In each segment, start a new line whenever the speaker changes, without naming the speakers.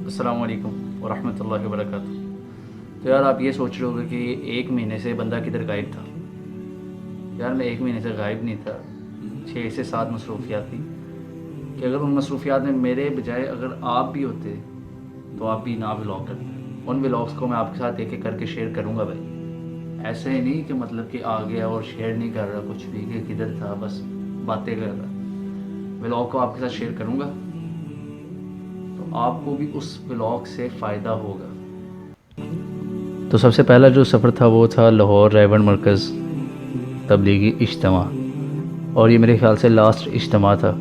अस्सलाम वालेकुम वरहमतुल्लाहि वबरकातुहू। तो यार आप ये सोच रहे होगे कि एक महीने से बंदा किधर गायब था। यार मैं एक महीने से गायब नहीं था, 6 से 7 मसरूफियात थी कि अगर उन मसरूफियात में मेरे बजाय अगर आप भी होते तो आप भी ना व्लॉग करते। उन व्लॉग्स को मैं आपके साथ एक एक करके शेयर करूँगा भाई। ऐसे ही नहीं कि मतलब कि आ गया और शेयर नहीं कर रहा कुछ भी कि किधर था, बस बातें कर रहा। व्लॉग को आपके साथ शेयर करूँगा तो आपको भी उस व्लॉग से फ़ायदा होगा। तो सबसे पहला जो सफ़र था वो था लाहौर रायबंद मरकज़ तबलीगी इज्तिमा, और ये मेरे ख़्याल से लास्ट इज्तिमा था।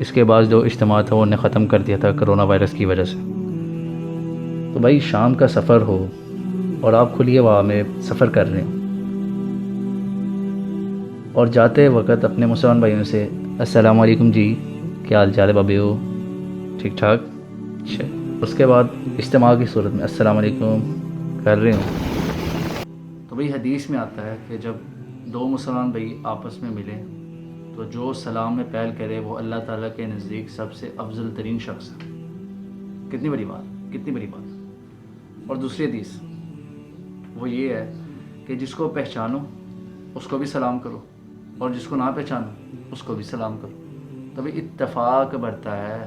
इसके बाद जो इज्तिमा था वो उन्हें ख़त्म कर दिया था कोरोना वायरस की वजह से। तो भाई शाम का सफ़र हो और आप खुली हवा में सफ़र कर रहे हो और जाते वक्त अपने मुसलमान भाइयों से अस्सलाम वालेकुम जी, क्या हाल चाल है बाबे हो, ठीक ठाक। अच्छा, उसके बाद इज्तिमा की सूरत में अस्सलाम वालेकुम कर रहे हो। तो भाई हदीस में आता है कि जब दो मुसलमान भाई आपस में मिले तो जो सलाम में पहल करे वो अल्लाह ताला के नज़दीक सबसे अफजल तरीन शख्स है। कितनी बड़ी बात, कितनी बड़ी बात। और दूसरी हदीस वो ये है कि जिसको पहचानो उसको भी सलाम करो और जिसको ना पहचानो उसको भी सलाम करो, तभी इत्तेफाक बढ़ता है।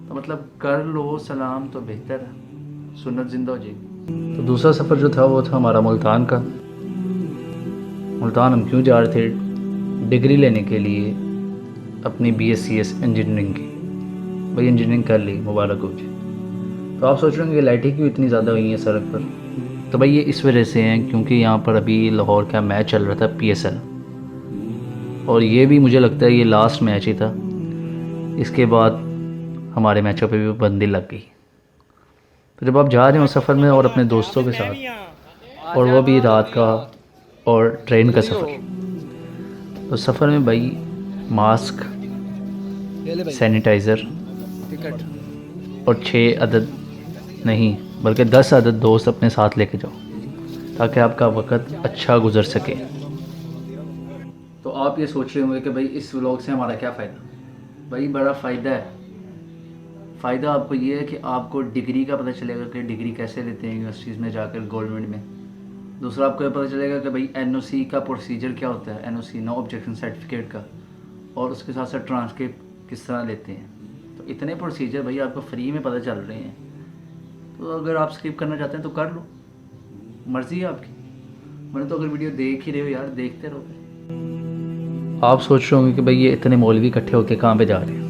तो मतलब कर लो सलाम तो बेहतर है, सुन्नत ज़िंदा हो जाएगी। तो दूसरा सफ़र जो था वो था हमारा मुल्तान का। मुल्तान हम क्यों जा रहे थे? डिग्री लेने के लिए, अपनी BSc इंजीनियरिंग की। भाई इंजीनियरिंग कर ली, मुबारक हो जी। तो आप सोच रहे होंगे लाइटें क्यों इतनी ज़्यादा हुई हैं सड़क पर। तो भाई ये इस वजह से हैं क्योंकि यहाँ पर अभी लाहौर का मैच चल रहा था PSL, और ये भी मुझे लगता है ये लास्ट मैच ही था। इसके बाद हमारे मैचों पे भी पाबंदी लग गई। तो जब आप जा रहे हो सफ़र में और अपने दोस्तों के साथ, और वो भी रात का, और ट्रेन का सफ़र, तो सफ़र में भाई मास्क, सैनिटाइज़र और 6 अदद नहीं बल्कि 10 अदद दोस्त अपने साथ लेके जाओ ताकि आपका वक्त अच्छा गुजर सके। तो आप ये सोच रहे होंगे कि भाई इस व्लॉग से हमारा क्या फ़ायदा। भाई बड़ा फ़ायदा है। फ़ायदा आपको ये है कि आपको डिग्री का पता चलेगा कि डिग्री कैसे लेते हैं यूनिवर्सिटीज़ में जाकर, गवर्नमेंट में। दूसरा आपको ये पता चलेगा कि भाई NOC का प्रोसीजर क्या होता है, NOC नो ऑब्जेक्शन सर्टिफिकेट का, और उसके साथ साथ ट्रांसक्रिप्ट किस तरह लेते हैं। तो इतने प्रोसीजर भाई आपको फ्री में पता चल रहे हैं। तो अगर आप स्किप करना चाहते हैं तो कर लो, मर्ज़ी है आपकी। मैंने तो अगर वीडियो देख ही रहे हो यार, देखते रहो। आप सोच रहे होंगे कि भाई ये इतने मौलवी इकट्ठे होकर कहाँ पे जा रहे हैं।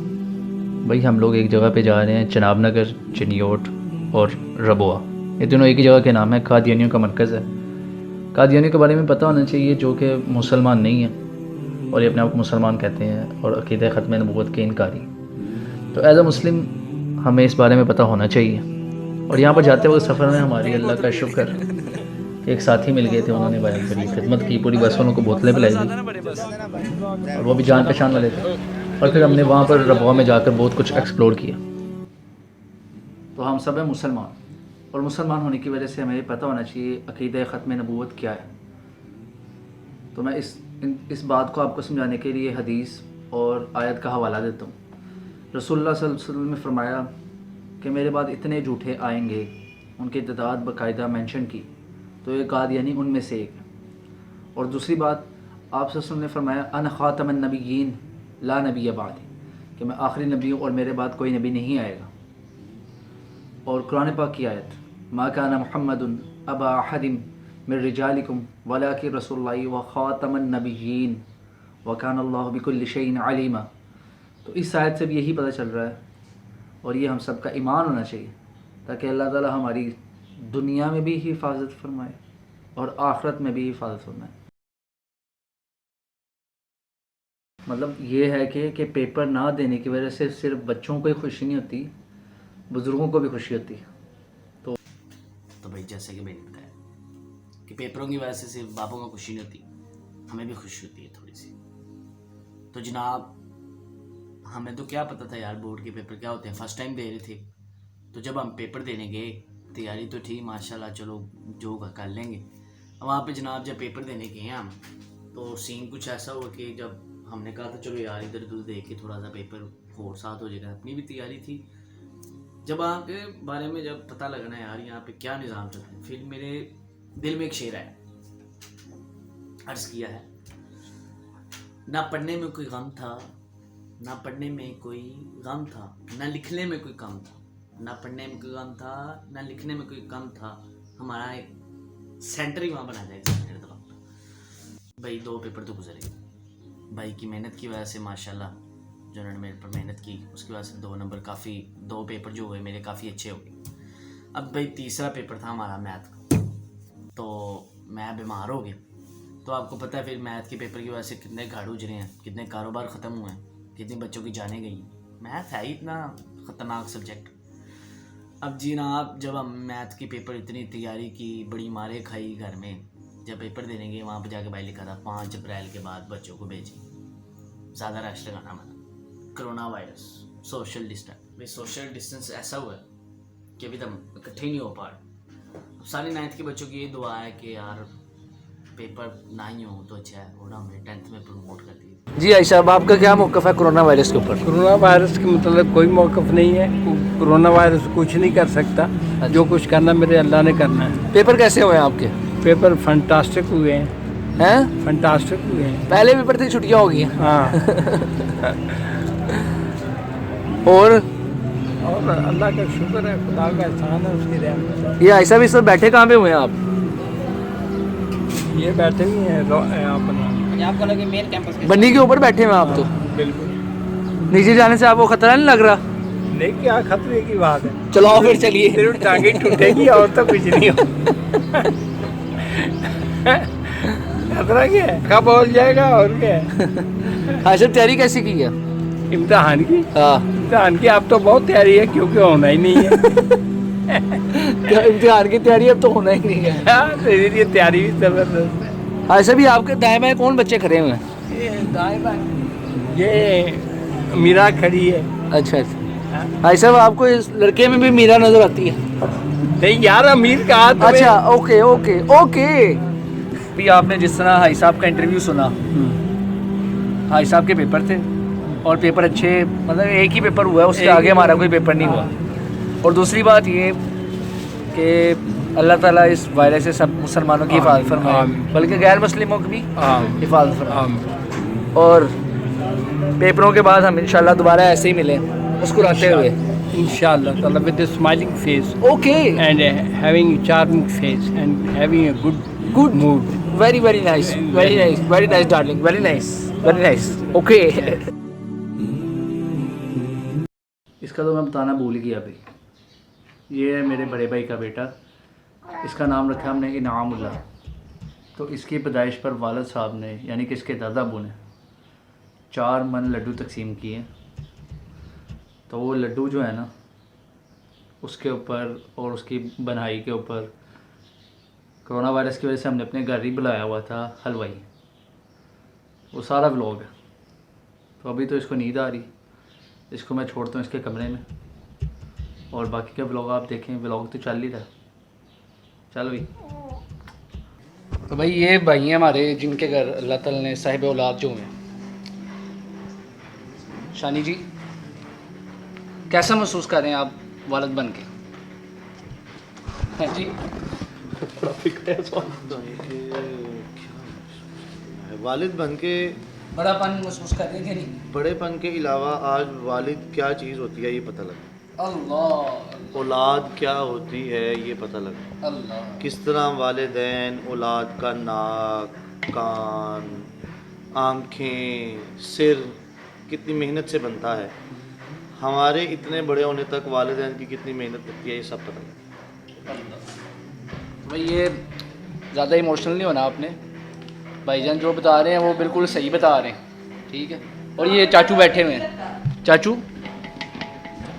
भाई हम लोग एक जगह पे जा रहे हैं, चनाब नगर, चिनियोट और रबुआ। ये तीनों एक ही जगह के नाम है, कादियानियों का मरकज़ है। कादियानियों के बारे में पता होना चाहिए, जो कि मुसलमान नहीं हैं और ये अपने आप को मुसलमान कहते हैं और अक़ीदा ख़त्म नबूवत के इनकारी। तो एज़ अ मुस्लिम हमें इस बारे में पता होना चाहिए। और यहाँ पर जाते वक्त सफ़र में हमारी अल्लाह का शुक्र कि एक साथी मिल गए थे, उन्होंने बड़ी खिदमत की, पूरी बस वालों को बोतलें पिलाई दी, और वो भी जान पहचान वाले थे। और फिर हमने वहाँ पर रबुआ में जाकर बहुत कुछ एक्सप्लोर किया। तो हम सब हैं मुसलमान, और मुसलमान होने की वजह से हमें पता होना चाहिए अक़ीदा ख़त्म नबूवत क्या है। तो मैं इस बात को आपको समझाने के लिए हदीस और आयत का हवाला देता हूँ। रसूलुल्लाह सल्लल्लाहु अलैहि वसल्लम ने फरमाया कि मेरे बाद इतने झूठे आएंगे, उनकी तादाद बाकायदा मेंशन की, तो ये कादियानी उनमें से एक है। और दूसरी बात, आप सल्लल्लाहु अलैहि वसल्लम ने फरमाया अन ख़ातमुन नबिय्यीन ला नबिय्य बादी, कि मैं आखिरी नबी हूँ और मेरे बाद कोई नबी नहीं आएगा। और कुरान पाक की आयत मा काना मुहम्मदुन अबा अहदिम मिन रिजालिकुम वलाकिन रसूलुल्लाह व ख़ातमुन नबिय्यीन व काना अल्लाहु बिकुल्लि शैइन अलीमा। तो इस आयत से भी यही पता चल रहा है, और ये हम सब का ईमान होना चाहिए, ताकि अल्लाह ताला हमारी दुनिया में भी हिफाजत फरमाए और आखिरत में भी हिफाजत फरमाए। मतलब ये है कि पेपर ना देने की वजह से सिर्फ बच्चों को ही खुशी नहीं होती, बुज़ुर्गों को भी खुशी होती है।
तो भाई जैसे कि मैंने बताया कि पेपरों की वजह से सिर्फ बापों को खुशी नहीं होती, हमें भी खुशी होती है थोड़ी सी। तो जनाब हमें तो क्या पता था यार बोर्ड के पेपर क्या होते हैं, फर्स्ट टाइम दे रहे थे। तो जब हम पेपर देने गए, तैयारी तो थी माशाल्लाह, चलो जो होगा कर लेंगे। वहाँ पे जनाब जब पेपर देने गए हम, तो सीन कुछ ऐसा हुआ कि जब हमने कहा था चलो यार इधर उधर देख के थोड़ा सा पेपर और साथ हो जाएगा, अपनी भी तैयारी थी। जब आपके बारे में जब पता लगना यार यहाँ पे क्या निज़ाम चल रहा है, फिर मेरे दिल में एक शेर है, अर्ज़ किया है, ना पढ़ने में कोई गम था, ना पढ़ने में कोई गम था, ना लिखने में कोई कम था, ना पढ़ने में कोई गम था, ना लिखने में कोई कम था, हमारा एक सेंटर ही वहाँ बना जाएगा सेंटर दबा। भाई 2 पेपर तो गुजरे, भाई की मेहनत की वजह से माशाल्लाह जो उन्होंने मेरे पर मेहनत की उसकी वजह से 2 नंबर काफ़ी, 2 पेपर जो हुए मेरे काफ़ी अच्छे हो गए। अब भाई तीसरा पेपर था हमारा मैथ का, तो मैं बीमार हो गया। तो आपको पता है फिर मैथ के पेपर की वजह से कितने गाड़ उजरे हैं, कितने कारोबार ख़त्म हुए हैं, कितनी बच्चों की जाने गई। मैथ है ही इतना ख़तरनाक सब्जेक्ट। अब जी जनाब जब हम मैथ की पेपर इतनी तैयारी की, बड़ी मारे खाई घर में, जब पेपर देने गए वहाँ पर जाके भाई लिखा था 5 अप्रैल के बाद बच्चों को भेजें, ज़्यादा रश लगाना मना, कोरोना वायरस, सोशल डिस्टेंस। भाई सोशल डिस्टेंस ऐसा हुआ है कि अभी तक इकट्ठे नहीं हो पा रहे। अब सारे 9th के बच्चों की ये दुआ है कि यार पेपर ना ही हो तो अच्छा है, वो ना हमें 10th में प्रमोट कर दिए।
जी आई साहब, आपका क्या मौक़िफ़ है कोरोना वायरस के ऊपर?
कोरोना वायरस के मतलब कोई मौक़िफ़ नहीं है। कोरोना वायरस कुछ नहीं कर सकता। जो कुछ करना मेरे अल्लाह ने करना है।
पेपर कैसे हुए आपके?
पेपर फंटास्टिक हुए हैं, फंटास्टिक हुए हैं।
पहले पेपर थी, छुट्टियाँ हो गई हैं।
हाँ।
और
अल्लाह का शुक्र है, खुदा का एहसान है, उसकी रहमत।
ये आई साहब इस वक्त बैठे कहाँ पे हुए हैं आप?
ये बैठे हुए हैं अपना
पंजाब कॉलेज के मेन कैंपस के
बन्नी के ऊपर बैठे हुए हैं आप तो।
बिल्कुल
नीचे जाने से आपको खतरा नहीं लग रहा?
नहीं, क्या खतरे की बात है।
चलो आओ फिर चलिए।
सिर्फ टांगे टूटेगी और तो कुछ नहीं हो। खतरा क्या है, कब हो जाएगा और क्या है।
हाँ सर, तैयारी कैसी की है
इम्तिहान की?
हाँ
इम्तिहान की अब तो बहुत तैयारी है, क्योंकि होना ही नहीं है।
क्या इम्तिहान की तैयारी अब तो होना ही नहीं है।
हाँ, तो ये तैयारी भी जबरदस्त है।
हाँ सर, भी आपके दाएं बाएं कौन बच्चे खड़े हुए हैं?
ये दाएं बाएं ये मीरा खड़ी है।
अच्छा अच्छा। भाई साहब आपको इस लड़के में भी मीरा नजर आती है?
नहीं यार, अमीर का हाथ में।
अच्छा ओके ओके ओके। भी आपने जिस तरह हाई साहब का इंटरव्यू सुना, हाई साहब के पेपर थे और पेपर अच्छे, मतलब एक ही पेपर हुआ है, उसके आगे हमारा कोई पेपर नहीं हुआ। और दूसरी बात ये कि अल्लाह ताला इस वायरस से सब मुसलमानों की हिफाजत फरमाए, बल्कि गैर मुस्लिमों की भी हिफाजत फरमाए। और पेपरों के बाद हम इंशाल्लाह दोबारा ऐसे ही मिलें मुस्कुराते हुए
इंशाल्लाह ताला, with a smiling face
okay
and having a charming face and having a good mood.
Very very nice, very nice darling, very nice okay. इसका तो मैं बताना भूल गया अभी। ये है मेरे बड़े भाई का बेटा, इसका नाम रखा हमने इनामुल्ला। तो इसकी पैदाइश पर वालिद साहब ने, यानी कि इसके दादा अबू ने 4 मन लड्डू तकसीम किए। तो वो लड्डू जो है ना, उसके ऊपर और उसकी बनाई के ऊपर कोरोना वायरस की वजह से हमने अपने घर ही बुलाया हुआ था हलवाई। वो सारा व्लॉग है। तो अभी तो इसको नींद आ रही, इसको मैं छोड़ता हूँ इसके कमरे में, और बाकी का व्लॉग आप देखें। व्लॉग तो चल ही रहा। चल भाई। तो भाई ये भाई हैं हमारे जिनके घर अल्लाह ताला ने साहिब औलाद जो हैं। शानी जी, कैसा महसूस कर रहे हैं आप वालिद बन के? हाँ जी।
वालिद बन के
बड़ापन महसूस कर रहे हैं कि नहीं?
बड़ेपन के अलावा आज वालिद क्या चीज़ होती है ये पता लगा।
अल्लाह,
औलाद क्या होती है ये पता लगा।
अल्लाह।
किस तरह वालिदैन औलाद का नाक, कान, आँखें, सिर कितनी मेहनत से बनता है। हमारे इतने बड़े होने तक वालिदैन की कितनी मेहनत लगती है, ये सब पता लगा।
भाई ये ज़्यादा इमोशनल नहीं होना आपने। भाईजान जो बता रहे हैं वो बिल्कुल सही बता रहे हैं, ठीक है। और ये चाचू बैठे हुए हैं, चाचू,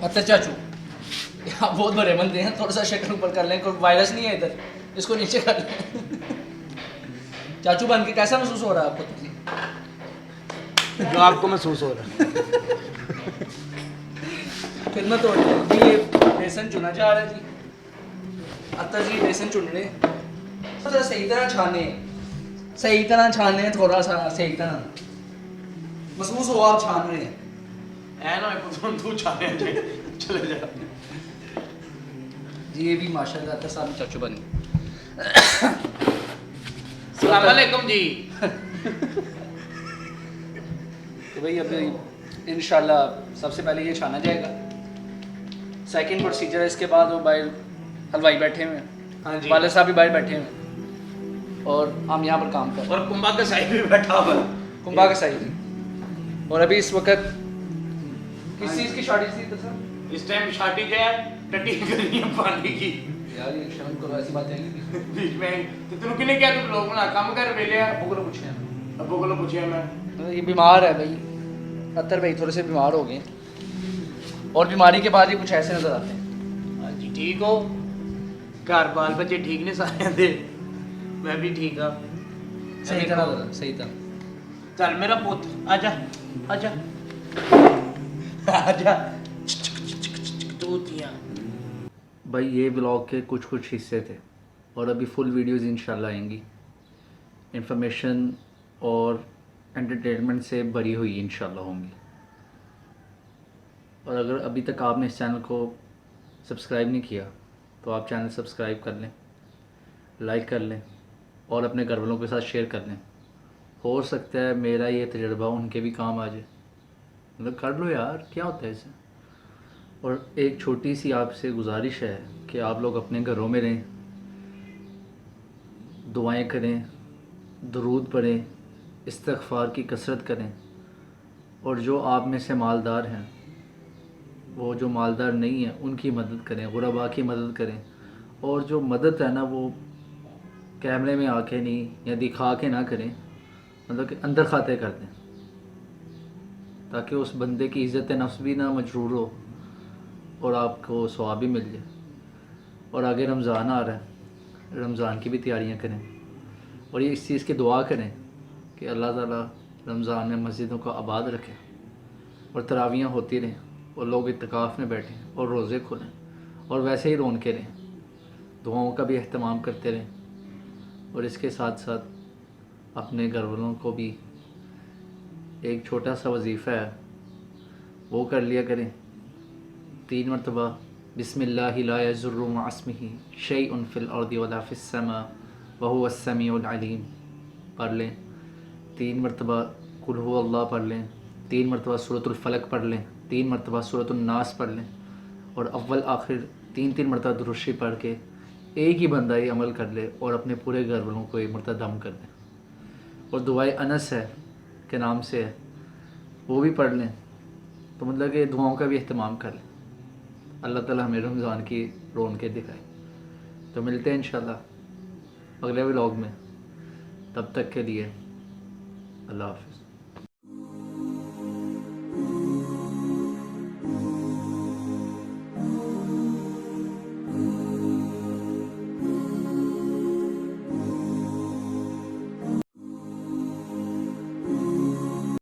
अच्छा चाचू, आप बहुत बड़े बंदे हैं, थोड़ा सा शक्ल ऊपर कर लें, कोई वायरस नहीं है इधर, इसको नीचे कर लें। चाचू बन के कैसा महसूस हो रहा है आपको?
जो आपको महसूस हो रहा है।
खिदमत हो रही है जी। ये बेसन चुना जा रहा है जी, अतर जी बेसन चुन रहे हैं। थोड़ा सही तरह छाने, थोड़ा सा सही तरह महसूस हो आप छान रहे हैं।
ऐ ना तू छाने चले जा।
जी ये भी माशाल्लाह अता साहब चाचू बन गए।
अस्सलाम वालेकुम जी।
तो भाई अभी इंशाल्लाह सबसे पहले ये छाना जाएगा, सेकंड प्रोसीजर है, इसके बाद वो बाहर हलवाई बैठे हुए हैं,
हाँ जी।
वाले साहब भी बाहर बैठे हुए हैं और हम यहाँ पर काम कर रहे हैं।
और कुंभा का साहिब भी बैठा हुआ है।
कुंभा के साइड। और अभी इस वक्त किस चीज़ की शॉर्टेज थी तो सर?
इस टाइम शादी जो है टट्टी करनी है पानी की
यार ये शर्म करो, ऐसी बातें नहीं।
बीच में। तो तेन किने क्या तू लोग बना काम कर वेले
अबू को पूछे हैं।
अबू को पूछे मैं।
तो ये बीमार है भाई, अतर भाई थोड़े से बीमार हो गए और बीमारी के बाद ही कुछ ऐसे नजर आते हैं।
हाँ जी ठीक हो, घर बाल बच्चे ठीक ने सारे दे, मैं भी ठीक हाँ।
सही तरह सही तरह।
चल मेरा पुत आजा आजा आजा तूतियाँ।
भाई ये ब्लॉग के कुछ हिस्से थे और अभी फुल वीडियोस इंशाल्लाह आएंगी, इंफॉर्मेशन और एंटरटेनमेंट से भरी हुई इंशाल्लाह होंगी। और अगर अभी तक आपने इस चैनल को सब्सक्राइब नहीं किया तो आप चैनल सब्सक्राइब कर लें, लाइक कर लें और अपने घर वालों के साथ शेयर कर लें। हो सकता है मेरा ये तजुर्बा उनके भी काम आ जाए, मतलब कर लो यार, क्या होता है इससे। और एक छोटी सी आपसे गुजारिश है कि आप लोग अपने घरों में रहें, दुआएं करें, दुरूद पढ़ें, इस्तिग़फ़ार की कसरत करें। और जो आप में से मालदार हैं, वो जो मालदार नहीं है उनकी मदद करें, गुरबा की मदद करें। और जो मदद है ना वो कैमरे में आके नहीं या दिखा के ना करें, मतलब कि अंदर खाते कर दें, ताकि उस बंदे की इज़्ज़त नफ्स भी ना मजरूर हो और आपको सवाब भी मिल जाए। और आगे रमज़ान आ रहा है, रमज़ान की भी तैयारियां करें और ये इस चीज़ की दुआ करें कि अल्लाह ताला रमज़ान में मस्जिदों को आबाद रखे और तरावियाँ होती रहें और लोग इत्तिकाफ़ में बैठें और रोज़े खोलें और वैसे ही रौनके रहें, दुआओं का भी अहतमाम करते रहें। और इसके साथ साथ अपने घर वालों को भी एक छोटा सा वजीफ़ा है वो कर लिया करें, 3 मरतबा बिस्मिल्लाहि ला यज़ुर्रु मअ इस्मिही शैउन फ़िल अर्दि वला फ़िस समा व हुवस समीउल अलीम पढ़ लें। 3 मरतबा कुल हुवल्लाह पढ़ लें, 3 मरतबा सूरतुल फलक पढ़ लें, 3 मरतबा सूरतुन नास पढ़ लें और अव्वल आखिर 3 मरतबा दुरूद शरीफ पढ़ के एक ही बंदा ये अमल कर ले और अपने पूरे घर वालों को एक मरतबा दम कर दें। और दुआए अनस है के नाम से है, वो भी पढ़ लें, तो मतलब कि दुआओं का भी अहतमाम कर लें। अल्लाह ताला हमें रमज़ान की रौनकें दिखाए। तो मिलते हैं इंशाल्लाह अगले व्लॉग में, तब तक के लिए अल्लाह हाफ़िज़।